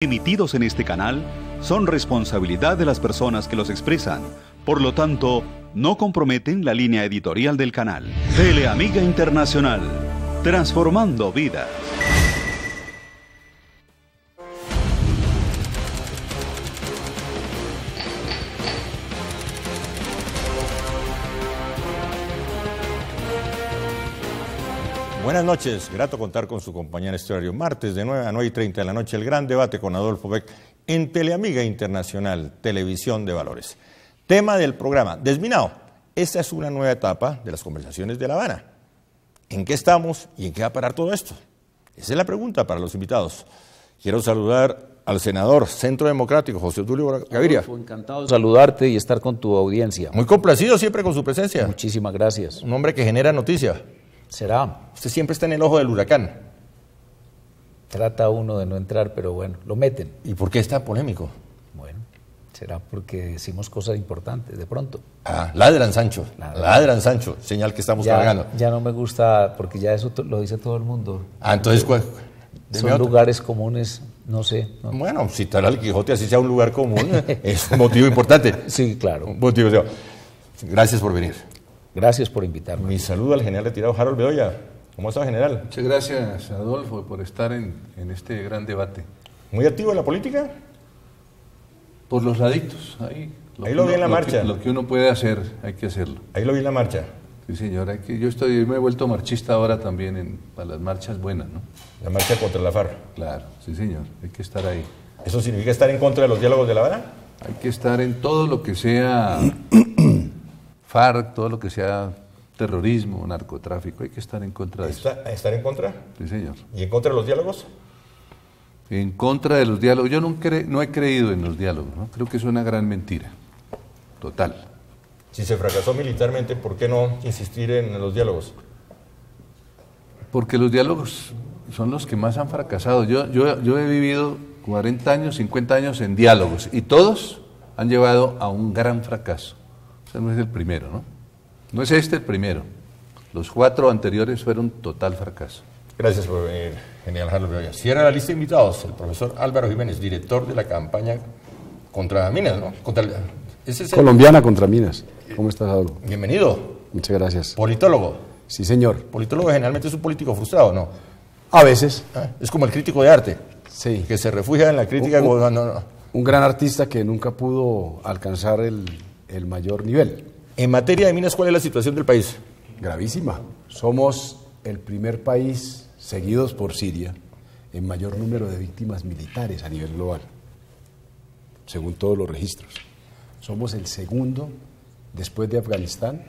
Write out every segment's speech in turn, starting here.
emitidos en este canal son responsabilidad de las personas que los expresan. Por lo tanto, no comprometen la línea editorial del canal. Teleamiga Internacional, transformando vidas. Buenas noches, grato contar con su compañía en este horario. Martes de 9 a 9:30 de la noche, el gran debate con Adolfo Beck en Teleamiga Internacional, Televisión de Valores. Tema del programa, Desminado. Esta es una nueva etapa de las conversaciones de La Habana. ¿En qué estamos y en qué va a parar todo esto? Esa es la pregunta para los invitados. Quiero saludar al senador Centro Democrático, José Tulio Gaviria. Adolfo, encantado de saludarte y estar con tu audiencia. Muy complacido siempre con su presencia. Muchísimas gracias. Un hombre que genera noticia. Será. Usted siempre está en el ojo del huracán. Trata uno de no entrar, pero bueno, lo meten. ¿Y por qué está polémico? Bueno, será porque decimos cosas importantes de pronto. Ah, ladran Sancho, ladran Sancho, señal que estamos cargando. Ya no me gusta, porque ya eso lo dice todo el mundo. Ah, entonces, son lugares comunes, no sé. No. Bueno, citar al Quijote así sea un lugar común es un motivo importante. Sí, claro. Un motivo. Gracias por venir. Gracias por invitarme. Mi saludo al general retirado Harold Bedoya. ¿Cómo está, general? Muchas gracias, Adolfo, por estar en este gran debate. ¿Muy activo en la política? Por los laditos, ahí lo vi en la marcha. Lo que uno puede hacer, hay que hacerlo. Ahí lo vi en la marcha. Sí, señor. Yo me he vuelto marchista ahora también para las marchas buenas, ¿no? La marcha contra la FARC. Claro, sí, señor. Hay que estar ahí. ¿Eso significa estar en contra de los diálogos de La Habana? Hay que estar en todo lo que sea FARC, todo lo que sea terrorismo, narcotráfico, hay que estar en contra de eso. ¿Estar en contra? Sí, señor. ¿Y en contra de los diálogos? En contra de los diálogos. Yo no he creído en los diálogos, ¿no? Creo que es una gran mentira. Total. Si se fracasó militarmente, ¿por qué no insistir en los diálogos? Porque los diálogos son los que más han fracasado. Yo he vivido 40 años, 50 años en diálogos y todos han llevado a un gran fracaso. O sea, no es el primero, ¿no? No es este el primero. Los 4 anteriores fueron total fracaso. Gracias por venir, general Harold Bedoya. Cierra la lista de invitados el profesor Álvaro Jiménez, director de la campaña contra Minas, ¿no? Colombiana contra Minas. ¿Cómo estás, Adolfo? Bienvenido. Muchas gracias. Politólogo. Sí, señor. Politólogo generalmente es un político frustrado, ¿no? A veces. Es como el crítico de arte. Sí. Que se refugia en la crítica. Un gran artista que nunca pudo alcanzar el mayor nivel. En materia de minas, ¿cuál es la situación del país? Gravísima. Somos el primer país, seguidos por Siria, en mayor número de víctimas militares a nivel global, según todos los registros. Somos el segundo, después de Afganistán,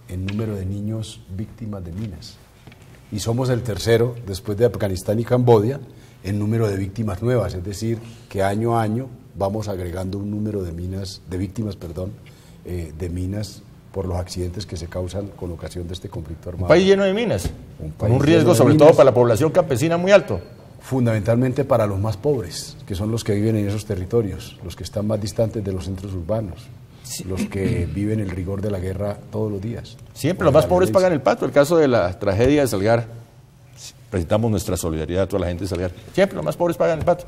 en número de niños víctimas de minas. Y somos el tercero, después de Afganistán y Camboya, en número de víctimas nuevas, es decir, que año a año vamos agregando un número de víctimas de minas por los accidentes que se causan con ocasión de este conflicto armado. Un país lleno de minas, con un riesgo sobre todo para la población campesina muy alto. Fundamentalmente para los más pobres, que son los que viven en esos territorios, los que están más distantes de los centros urbanos, sí, los que viven el rigor de la guerra todos los días. Siempre los más pobres pagan el pato. El caso de la tragedia de Salgar, presentamos nuestra solidaridad a toda la gente de Salgar. Siempre los más pobres pagan el pato.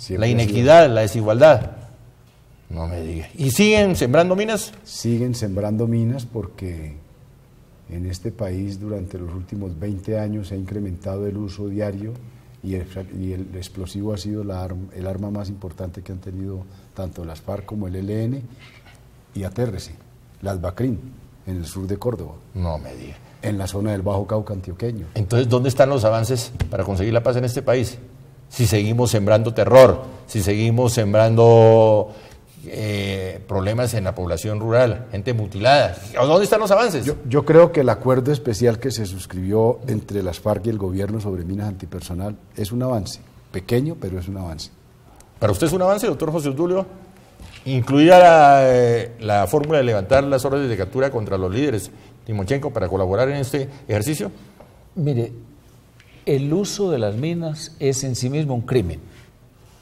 La inequidad, la desigualdad. No me diga. ¿Y siguen sembrando minas? Siguen sembrando minas porque en este país durante los últimos 20 años se ha incrementado el uso diario y el explosivo ha sido el arma más importante que han tenido tanto las FARC como el ELN, y atérrese, las BACRIM, en el sur de Córdoba. No me diga. En la zona del Bajo Cauca antioqueño. Entonces, ¿dónde están los avances para conseguir la paz en este país? Si seguimos sembrando terror, si seguimos sembrando problemas en la población rural, gente mutilada. ¿Dónde están los avances? Yo creo que el acuerdo especial que se suscribió entre las FARC y el gobierno sobre minas antipersonal es un avance, pequeño, pero es un avance. ¿Para usted es un avance, doctor José Tulio? ¿Incluida la fórmula de levantar las órdenes de captura contra los líderes Timochenko para colaborar en este ejercicio? Mire, el uso de las minas es en sí mismo un crimen.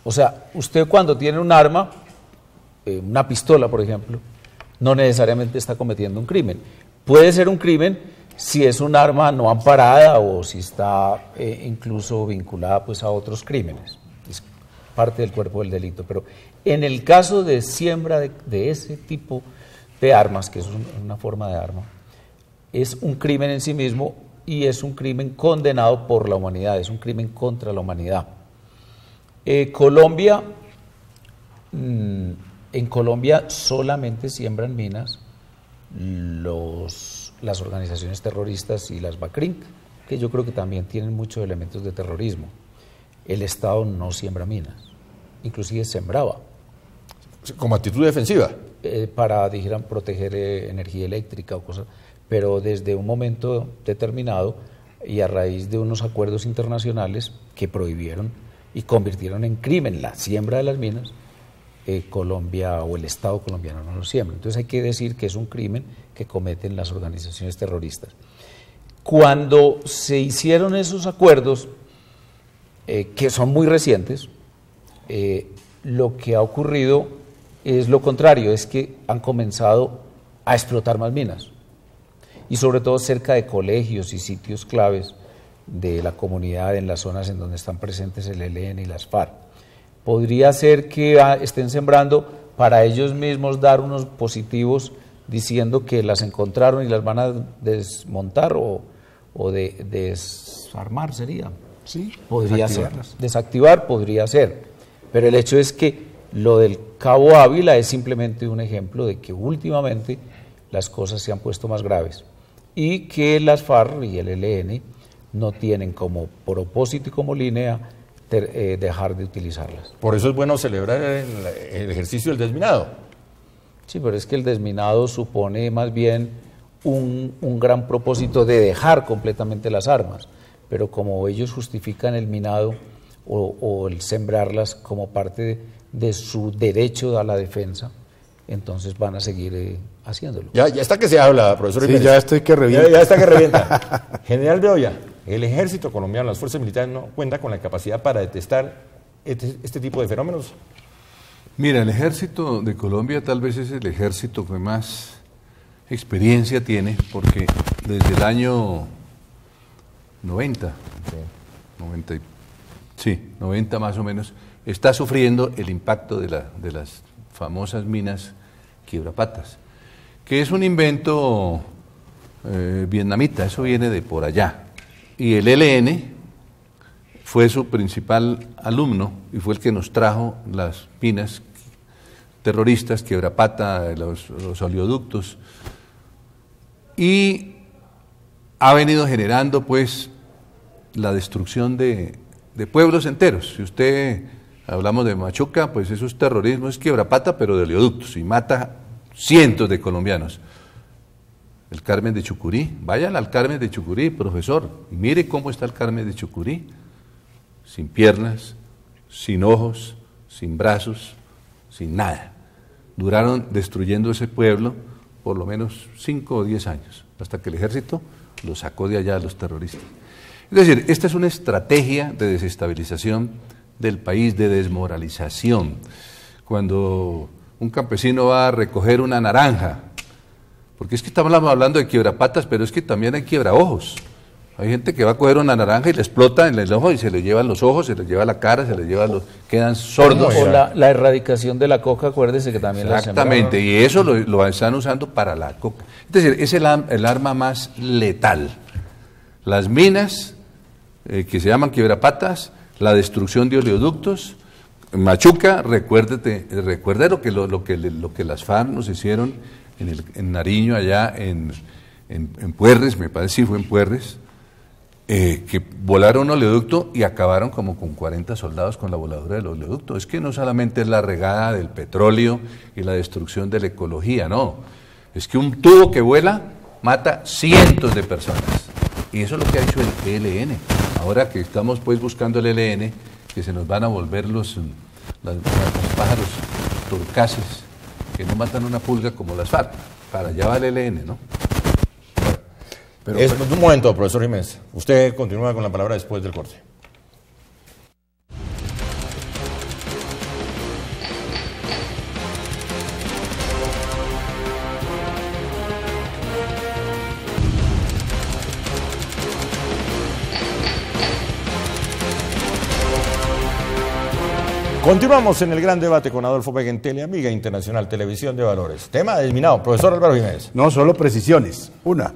O sea, usted cuando tiene un arma, una pistola, por ejemplo, no necesariamente está cometiendo un crimen. Puede ser un crimen si es un arma no amparada o si está incluso vinculada pues, a otros crímenes. parte del cuerpo del delito. Pero en el caso de siembra de ese tipo de armas, que es una forma de arma, es un crimen en sí mismo y es un crimen condenado por la humanidad, es un crimen contra la humanidad. En Colombia solamente siembran minas las organizaciones terroristas y las BACRIM, que yo creo que también tienen muchos elementos de terrorismo. El Estado no siembra minas, inclusive sembraba. Como actitud defensiva. Para, dijeran, proteger energía eléctrica o cosas, pero desde un momento determinado y a raíz de unos acuerdos internacionales que prohibieron y convirtieron en crimen la siembra de las minas, Colombia o el Estado colombiano no lo siembra. Entonces hay que decir que es un crimen que cometen las organizaciones terroristas. Cuando se hicieron esos acuerdos, que son muy recientes, lo que ha ocurrido es lo contrario, es que han comenzado a explotar más minas, y sobre todo cerca de colegios y sitios claves de la comunidad, en las zonas en donde están presentes el ELN y las FARC. Podría ser que estén sembrando para ellos mismos dar unos positivos diciendo que las encontraron y las van a desmontar o desarmar, sería. Sí, podría ser. Desactivar podría ser. Pero el hecho es que lo del Cabo Ávila es simplemente un ejemplo de que últimamente las cosas se han puesto más graves y que las FARC y el ELN no tienen como propósito y como línea dejar de utilizarlas. Por eso es bueno celebrar el ejercicio del desminado. Sí, pero es que el desminado supone más bien un gran propósito de dejar completamente las armas, pero como ellos justifican el minado o el sembrarlas como parte de su derecho a la defensa, entonces van a seguir haciéndolo. Ya está que se habla, profesor. Sí, Jiménez. ya estoy que revienta. Ya está que revienta. General Bedoya, el ejército colombiano, las fuerzas militares no cuentan con la capacidad para detectar este tipo de fenómenos. Mira, el ejército de Colombia tal vez es el ejército que más experiencia tiene, porque desde el año 90 más o menos, está sufriendo el impacto de las famosas minas quiebrapatas, que es un invento vietnamita, eso viene de por allá. Y el ELN fue su principal alumno y fue el que nos trajo las minas terroristas, quiebrapata, los oleoductos, y ha venido generando pues la destrucción de pueblos enteros. Si usted hablamos de Machuca, pues eso es terrorismo, es quiebrapata, pero de oleoductos, y mata cientos de colombianos. El Carmen de Chucurí, vayan al Carmen de Chucurí, profesor, y mire cómo está el Carmen de Chucurí, sin piernas, sin ojos, sin brazos, sin nada. Duraron destruyendo ese pueblo por lo menos 5 o 10 años, hasta que el ejército los sacó de allá a los terroristas. Es decir, esta es una estrategia de desestabilización del país, de desmoralización. Cuando un campesino va a recoger una naranja, porque es que estamos hablando de quiebrapatas, pero es que también hay quiebraojos. Hay gente que va a coger una naranja y le explota en el ojo y se le llevan los ojos, se le lleva la cara, se le lleva quedan sordos. O la erradicación de la coca, acuérdese que también la sembraron. Exactamente, y eso lo están usando para la coca. Es decir, es el arma más letal. Las minas, que se llaman quiebrapatas, la destrucción de oleoductos. Machuca, recuerde lo que las FARC nos hicieron en Nariño, allá en Puerres, me parece que fue en Puerres, que volaron un oleoducto y acabaron como con 40 soldados con la voladura del oleoducto. Es que no solamente es la regada del petróleo y la destrucción de la ecología, no. Es que un tubo que vuela mata cientos de personas. Y eso es lo que ha hecho el ELN. Ahora que estamos pues buscando el ELN, que se nos van a volver los pájaros turcases, que no matan una pulga como las FARC. Para allá va el ELN, ¿no? Pero un momento, profesor Jiménez. Usted continúa con la palabra después del corte. Continuamos en el gran debate con Adolfo Vega en Teleamiga Internacional, Televisión de Valores. Tema desminado, profesor Álvaro Jiménez. No, solo precisiones. Una,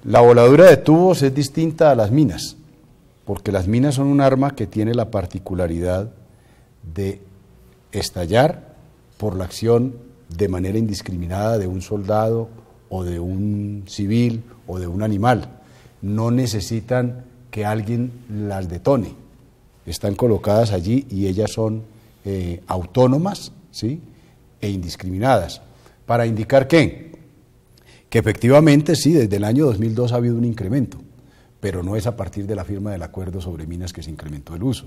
la voladura de tubos es distinta a las minas, porque las minas son un arma que tiene la particularidad de estallar por la acción de manera indiscriminada de un soldado o de un civil o de un animal. No necesitan que alguien las detone. Están colocadas allí y ellas son autónomas, ¿sí?, e indiscriminadas. ¿Para indicar qué? Que efectivamente sí, desde el año 2002 ha habido un incremento, pero no es a partir de la firma del acuerdo sobre minas que se incrementó el uso.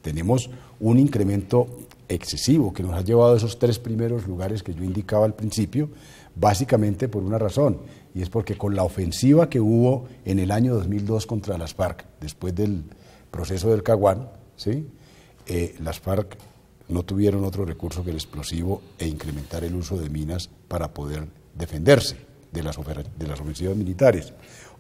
Tenemos un incremento excesivo que nos ha llevado a esos 3 primeros lugares que yo indicaba al principio, básicamente por una razón, y es porque con la ofensiva que hubo en el año 2002 contra las FARC, después del proceso del Caguán, ¿sí?, las FARC no tuvieron otro recurso que el explosivo e incrementar el uso de minas para poder defenderse de las ofensivas militares.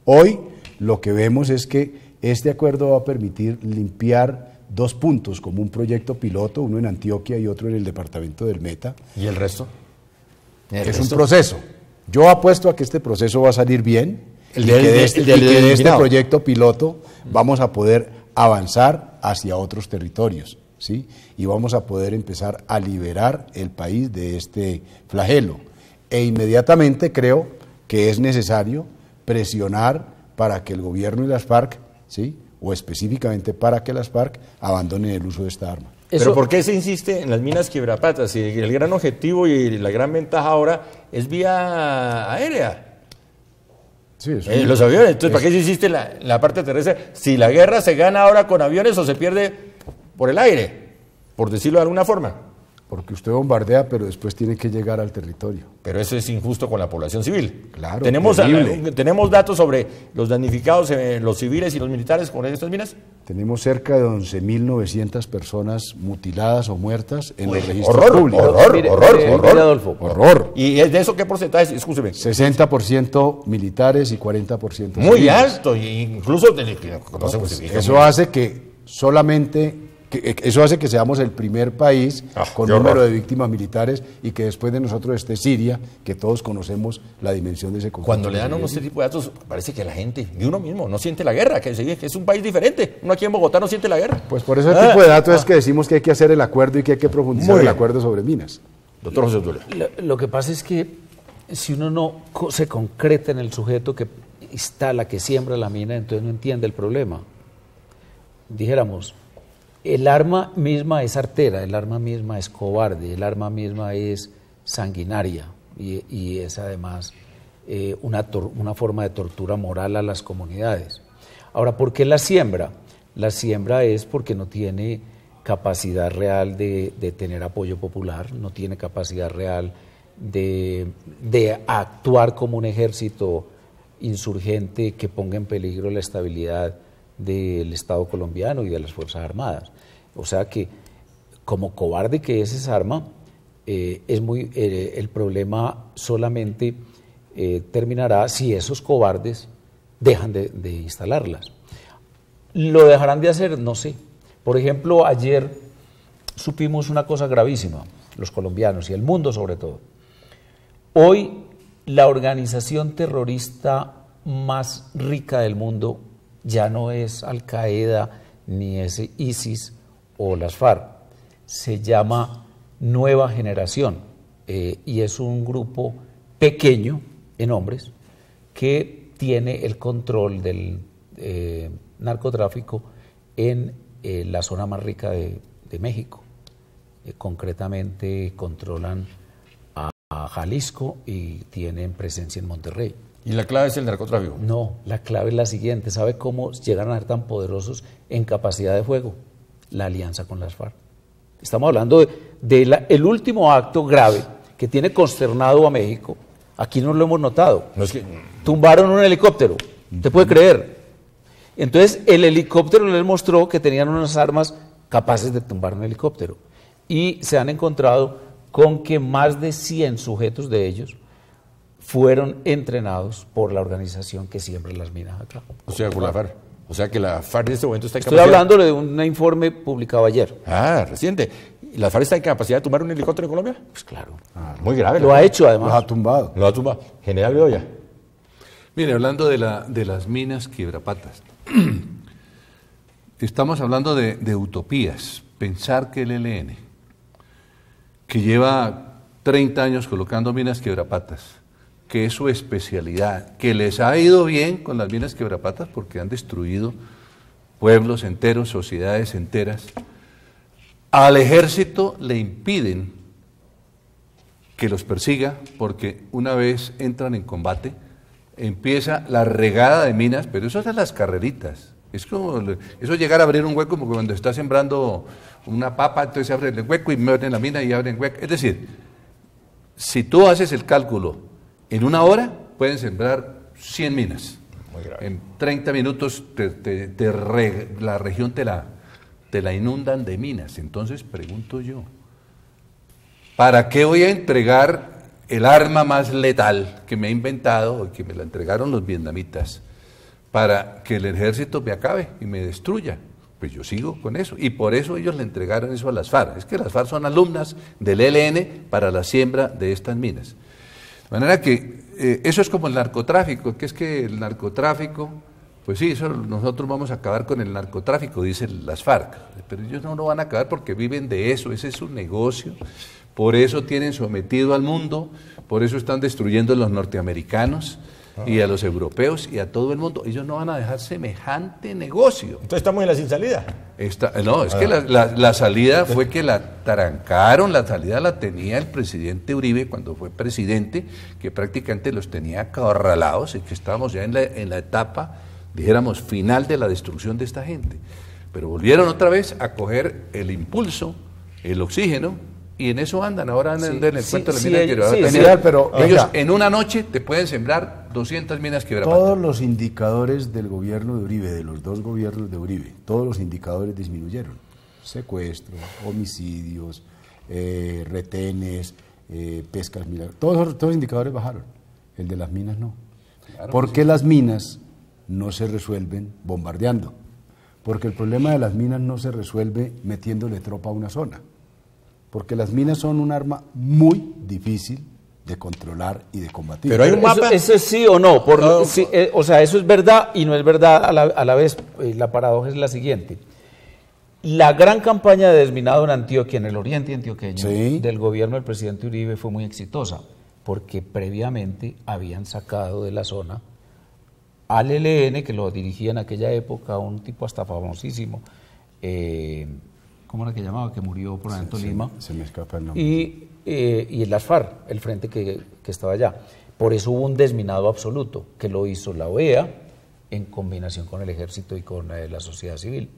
Hoy lo que vemos es que este acuerdo va a permitir limpiar 2 puntos como un proyecto piloto, uno en Antioquia y otro en el departamento del Meta. ¿Y el resto? Es un proceso. Yo apuesto a que este proceso va a salir bien y que de este proyecto piloto vamos a poder avanzar hacia otros territorios, ¿sí? Y vamos a poder empezar a liberar el país de este flagelo. E inmediatamente creo que es necesario presionar para que el gobierno y las FARC, ¿sí?, o específicamente para que las FARC abandonen el uso de esta arma. Pero ¿por qué se insiste en las minas quiebrapatas? Si el gran objetivo y la gran ventaja ahora es vía aérea. Sí, los aviones. Entonces, ¿para qué se insiste en la parte terrestre? Si la guerra se gana ahora con aviones o se pierde por el aire, por decirlo de alguna forma. Porque usted bombardea, pero después tiene que llegar al territorio. Pero eso es injusto con la población civil. Claro, ¿Tenemos datos sobre los damnificados, los civiles y los militares con estas minas? Tenemos cerca de 11.900 personas mutiladas o muertas en los registros públicos. Horror. ¿Y de eso qué porcentaje? Escúcheme. 60% militares y 40% muy civiles. Alto, incluso eso hace que eso hace que seamos el primer país con número de víctimas militares y que después de nosotros esté Siria, que todos conocemos la dimensión de ese conflicto. Cuando le dan a uno este tipo de datos, parece que la gente, ni uno mismo, no siente la guerra, que es un país diferente. Uno aquí en Bogotá no siente la guerra. Pues por eso el tipo de datos es que decimos que hay que hacer el acuerdo y que hay que profundizar el acuerdo sobre minas. Doctor José Obdulio. Lo que pasa es que si uno no se concreta en el sujeto que instala, que siembra la mina, entonces no entiende el problema. Dijéramos, el arma misma es artera, el arma misma es cobarde, el arma misma es sanguinaria y es además una forma de tortura moral a las comunidades. Ahora, ¿por qué la siembra? La siembra es porque no tiene capacidad real de tener apoyo popular, no tiene capacidad real de actuar como un ejército insurgente que ponga en peligro la estabilidad del Estado colombiano y de las Fuerzas Armadas. O sea que, como cobarde que es esa arma, el problema solamente terminará si esos cobardes dejan de instalarlas. ¿Lo dejarán de hacer? No sé. Por ejemplo, ayer supimos una cosa gravísima, los colombianos y el mundo sobre todo. Hoy la organización terrorista más rica del mundo ya no es Al-Qaeda ni es ISIS o las FARC, se llama Nueva Generación y es un grupo pequeño en hombres que tiene el control del narcotráfico en la zona más rica de México. Concretamente controlan a Jalisco y tienen presencia en Monterrey. ¿Y la clave es el narcotráfico? No, la clave es la siguiente. ¿Sabe cómo llegan a ser tan poderosos en capacidad de fuego? La alianza con las FARC. Estamos hablando el último acto grave que tiene consternado a México. Aquí no lo hemos notado. No es que... Tumbaron un helicóptero. ¿Usted puede creer? Entonces el helicóptero les mostró que tenían unas armas capaces de tumbar un helicóptero. Y se han encontrado con que más de 100 sujetos de ellos fueron entrenados por la organización que siembra las minas acá. O sea, por la FARC. O sea que la FARC en este momento está en Estoy hablándole de un informe publicado ayer. Reciente. ¿Y la FARC está en capacidad de tumbar un helicóptero en Colombia? Pues claro. Muy grave. Lo ha hecho además. Los ha tumbado. Lo ha tumbado. General Bedoya. Mire, hablando de las minas Quiebrapatas, estamos hablando de utopías. Pensar que el ELN, que lleva 30 años colocando minas Quiebrapatas, que es su especialidad, que les ha ido bien con las minas Quiebrapatas porque han destruido pueblos enteros, sociedades enteras, al ejército le impiden que los persiga porque una vez entran en combate empieza la regada de minas, pero eso es de las carreritas. Es como eso llegar a abrir un hueco como cuando está sembrando una papa, entonces se abre el hueco y meten la mina y abren hueco. Es decir, si tú haces el cálculo, en una hora pueden sembrar 100 minas. En 30 minutos la región te la inundan de minas. Entonces pregunto yo, ¿para qué voy a entregar el arma más letal que me he inventado, que me la entregaron los vietnamitas, para que el ejército me acabe y me destruya? Pues yo sigo con eso. Y por eso ellos le entregaron eso a las FARC. Es que las FARC son alumnas del ELN para la siembra de estas minas. De manera que eso es como el narcotráfico, que es que el narcotráfico, pues sí, eso nosotros vamos a acabar con el narcotráfico, dicen las FARC. Pero ellos no lo van a acabar porque viven de eso, ese es su negocio. Por eso tienen sometido al mundo, por eso están destruyendo a los norteamericanos y a los europeos y a todo el mundo. Ellos no van a dejar semejante negocio. Entonces estamos en la sin salida. No, es que la salida fue que la trancaron, la salida la tenía el presidente Uribe cuando fue presidente, que prácticamente los tenía acorralados y que estábamos ya en la etapa, dijéramos, final de la destrucción de esta gente. Pero volvieron otra vez a coger el impulso, el oxígeno, y en eso andan, ahora andan en el cuento de la mina Quiebrapatas. General, pero ellos en una noche te pueden sembrar 200 minas Quiebrapatas. todos los indicadores del gobierno de Uribe, de los dos gobiernos de Uribe, todos los indicadores disminuyeron. Secuestro, homicidios, retenes, pescas milagrosas, todos los indicadores bajaron. El de las minas no. Claro, ¿por qué las minas no se resuelven bombardeando? Porque el problema de las minas no se resuelve metiéndole tropa a una zona. Porque las minas son un arma muy difícil de controlar y de combatir. Pero hay un mapa. ¿Eso es sí o no? Sí, o sea, eso es verdad y no es verdad a la vez. La paradoja es la siguiente. La gran campaña de desminado en Antioquia, en el oriente antioqueño, sí, del gobierno del presidente Uribe fue muy exitosa, porque previamente habían sacado de la zona al ELN, que lo dirigía en aquella época un tipo hasta famosísimo, ¿cómo era que llamaba? Que murió por allá en Tolima. Se me escapa el nombre. Y el las FARC, el frente que estaba allá. Por eso hubo un desminado absoluto, que lo hizo la OEA en combinación con el ejército y con la sociedad civil.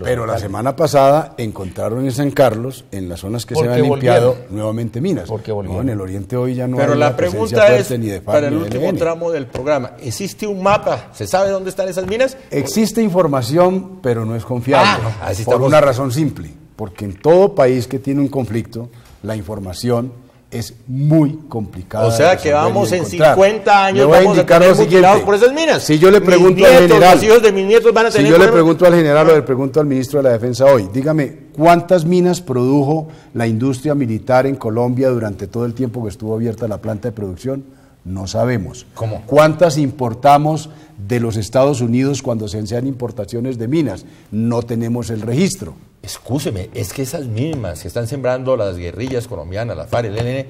Pero la semana pasada encontraron en San Carlos, en las zonas que se habían limpiado, nuevamente minas. Porque no, en el oriente hoy ya no pero hay la una presencia pregunta es, fuerte ni de FARC para el ni de último ELN. tramo del programa, ¿existe un mapa? ¿Se sabe dónde están esas minas? Existe información, pero no es confiable. Así por estamos. una razón simple. Porque en todo país que tiene un conflicto, la información es muy complicada. O sea de que resolver y vamos de en encontrar. 50 años Le voy a vamos a indicar tener lo siguiente. mutilados por esas minas. Si yo le pregunto Mis al nietos, general, los hijos de mis nietos van a tener si yo le problemas. pregunto al general o le pregunto al ministro de la Defensa hoy, dígame, ¿cuántas minas produjo la industria militar en Colombia durante todo el tiempo que estuvo abierta la planta de producción? No sabemos. ¿Cómo? ¿Cuántas importamos de los Estados Unidos cuando se hacían importaciones de minas? No tenemos el registro. Escúcheme, es que esas mismas que están sembrando las guerrillas colombianas, la FARC, el ELN,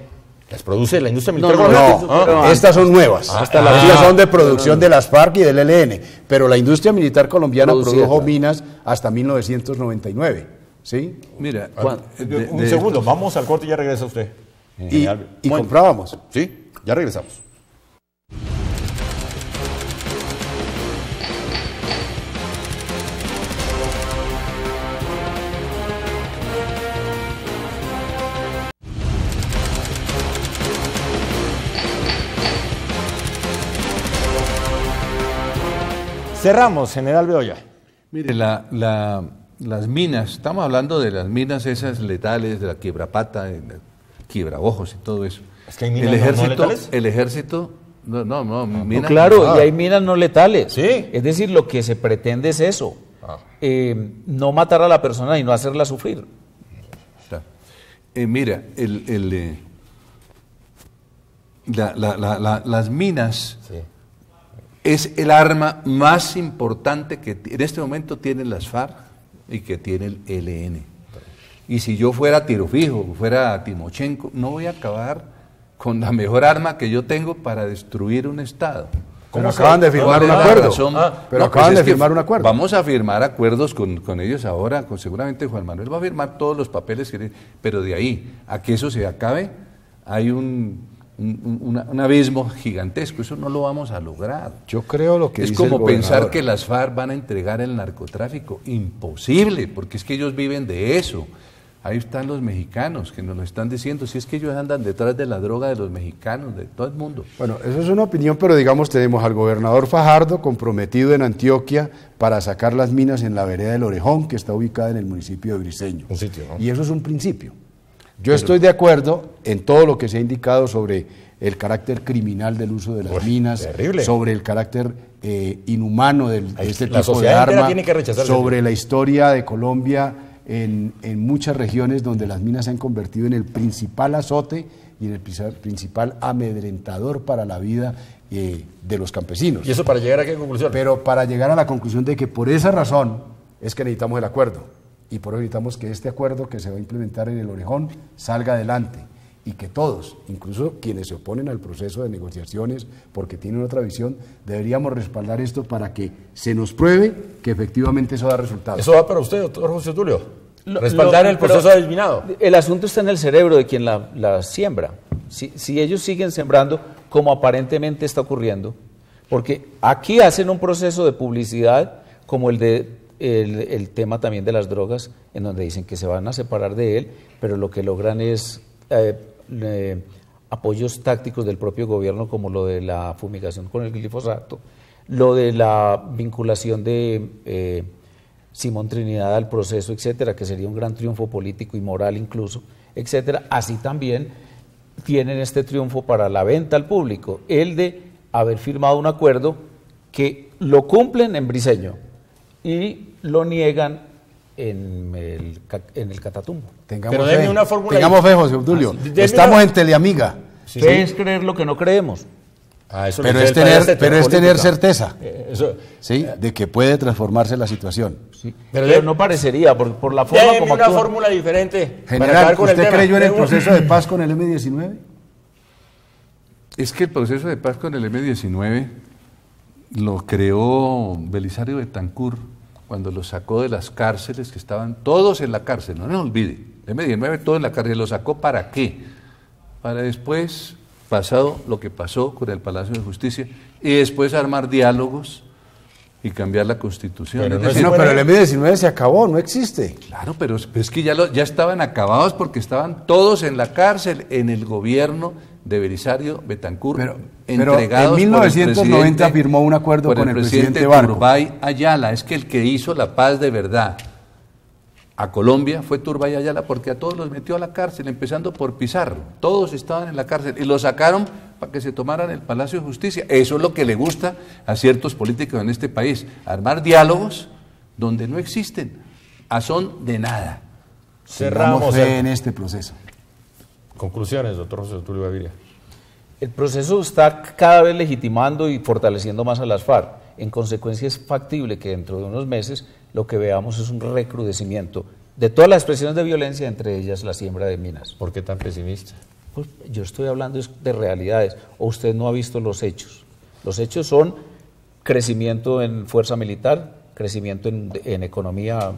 las produce la industria militar colombiana. No, estas son nuevas. Estas son de producción de las FARC y del ELN. Pero la industria militar colombiana produjo minas hasta 1999. ¿Sí? Mira, Un segundo, vamos al corte y ya regresa usted. Y comprábamos. Sí, ya regresamos. Cerramos, general Bedoya. mire, las minas, estamos hablando de las minas esas letales, de la Quiebrapata, de la Quiebraojos y todo eso. Es que hay minas no letales. El ejército No, claro, y hay minas no letales. Sí. Es decir, lo que se pretende es eso. No matar a la persona y no hacerla sufrir. Mira, las minas es el arma más importante que en este momento tienen las FARC y que tiene el ELN. Y si yo fuera tiro fijo, fuera Timochenko, no voy a acabar con la mejor arma que yo tengo para destruir un Estado. Como acaban de firmar un acuerdo. Pero acaban de firmar un acuerdo. Vamos a firmar acuerdos con ellos ahora. Seguramente Juan Manuel va a firmar todos los papeles, pero de ahí a que eso se acabe, hay un abismo gigantesco. Eso no lo vamos a lograr. Yo creo lo que es dice el como gobernador. pensar que las FARC van a entregar el narcotráfico. Imposible, porque es que ellos viven de eso. Ahí están los mexicanos que nos lo están diciendo. Si es que ellos andan detrás de la droga de los mexicanos, de todo el mundo. Bueno, eso es una opinión, pero digamos tenemos al gobernador Fajardo comprometido en Antioquia para sacar las minas en la vereda del Orejón, que está ubicada en el municipio de Briceño. Un sitio, ¿no? Y eso es un principio. Yo estoy de acuerdo en todo lo que se ha indicado sobre el carácter criminal del uso de las minas, terrible. sobre el carácter inhumano de este La tipo de sociedad entera arma, tiene que rechazarlo. sobre la historia de Colombia en muchas regiones donde las minas se han convertido en el principal azote y en el principal amedrentador para la vida de los campesinos. ¿Y eso para llegar a qué conclusión? Pero para llegar a la conclusión de que por esa razón es que necesitamos el acuerdo, y por eso necesitamos que este acuerdo que se va a implementar en el Orejón salga adelante, y que todos, incluso quienes se oponen al proceso de negociaciones porque tienen otra visión, deberíamos respaldar esto para que se nos pruebe que efectivamente eso da resultados. ¿Eso va para usted, doctor José Tulio? ¿Respaldar el proceso de minado? El asunto está en el cerebro de quien la siembra. Si ellos siguen sembrando como aparentemente está ocurriendo, porque aquí hacen un proceso de publicidad como el tema también de las drogas, en donde dicen que se van a separar de él, pero lo que logran es apoyos tácticos del propio gobierno, como lo de la fumigación con el glifosato, lo de la vinculación de Simón Trinidad al proceso, etcétera, que sería un gran triunfo político y moral incluso, etcétera. Así también tienen este triunfo para la venta al público, el de haber firmado un acuerdo que lo cumplen en Briceño y lo niegan en el Catatumbo. Pero denme una fórmula. Tengamos fe, José Obdulio. Estamos en Teleamiga. Fe es creer lo que no creemos. Eso Pero es tener certeza, ¿sí? De que puede transformarse la situación. Sí. Pero no parecería, por la forma como una actúan. fórmula diferente. General, ¿usted creyó en el proceso de paz con el M-19? Es que el proceso de paz con el M-19 lo creó Belisario Betancur cuando lo sacó de las cárceles, que estaban todos en la cárcel, no olvide, el M-19 todo en la cárcel. ¿Lo sacó para qué? Para después, pasado lo que pasó con el Palacio de Justicia, y después armar diálogos y cambiar la Constitución. Pero el M-19 se acabó, no existe. Claro, pero es que ya estaban acabados porque estaban todos en la cárcel, en el gobierno de Belisario Betancur, Pero entregados en 1990 firmó un acuerdo con el presidente Barco. Turbay Ayala. Es que el que hizo la paz de verdad a Colombia fue Turbay Ayala, porque a todos los metió a la cárcel, empezando por Pizarro. Todos estaban en la cárcel y los sacaron para que se tomaran el Palacio de Justicia. Eso es lo que le gusta a ciertos políticos en este país, armar diálogos donde no existen, a son de nada. Cerramos en este proceso. Conclusiones, doctor José Tulio Gaviria. El proceso está cada vez legitimando y fortaleciendo más a las FARC. En consecuencia, es factible que dentro de unos meses lo que veamos es un recrudecimiento de todas las expresiones de violencia, entre ellas la siembra de minas. ¿Por qué tan pesimista? Pues yo estoy hablando de realidades, o usted no ha visto los hechos. Los hechos son crecimiento en fuerza militar, crecimiento en economía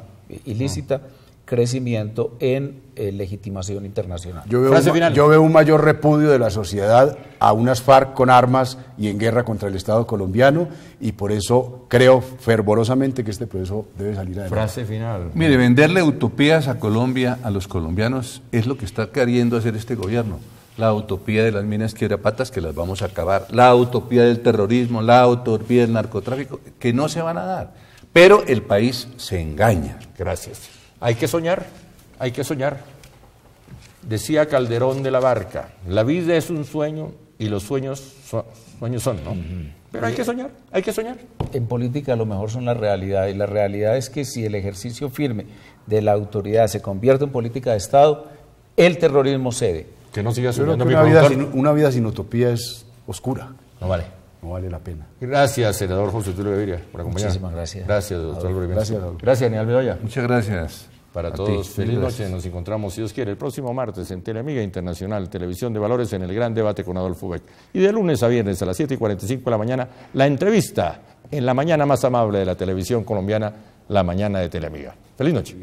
ilícita, crecimiento en legitimación internacional. Yo veo un mayor repudio de la sociedad a unas FARC con armas y en guerra contra el Estado colombiano, y por eso creo fervorosamente que este proceso debe salir adelante. Frase final. Mire, venderle utopías a Colombia, a los colombianos, es lo que está queriendo hacer este gobierno. La utopía de las minas quiebrapatas, que las vamos a acabar. La utopía del terrorismo, la utopía del narcotráfico, que no se van a dar. Pero el país se engaña. Gracias. Hay que soñar, hay que soñar. Decía Calderón de la Barca, la vida es un sueño y los sueños son, ¿no? Pero hay que soñar, hay que soñar. En política lo mejor son las realidades, y la realidad es que si el ejercicio firme de la autoridad se convierte en política de Estado, el terrorismo cede. Que no siga Yo creo soñando, que mi productor. una vida sin utopía es oscura, No vale. no vale la pena. Gracias, senador José Tulio Gaviria, por acompañarnos. Muchísimas gracias. Gracias, doctor Álvaro Jiménez. Gracias, doctor. Gracias, Aníbal Bedoya. Muchas gracias. Para A todos, ti. feliz Mil noche. gracias. Nos encontramos, si Dios quiere, el próximo martes en Teleamiga Internacional, Televisión de Valores, en el Gran Debate con Adolfo Beck. Y de lunes a viernes a las 7:45 de la mañana, la entrevista en la mañana más amable de la televisión colombiana, la mañana de Teleamiga. Feliz noche.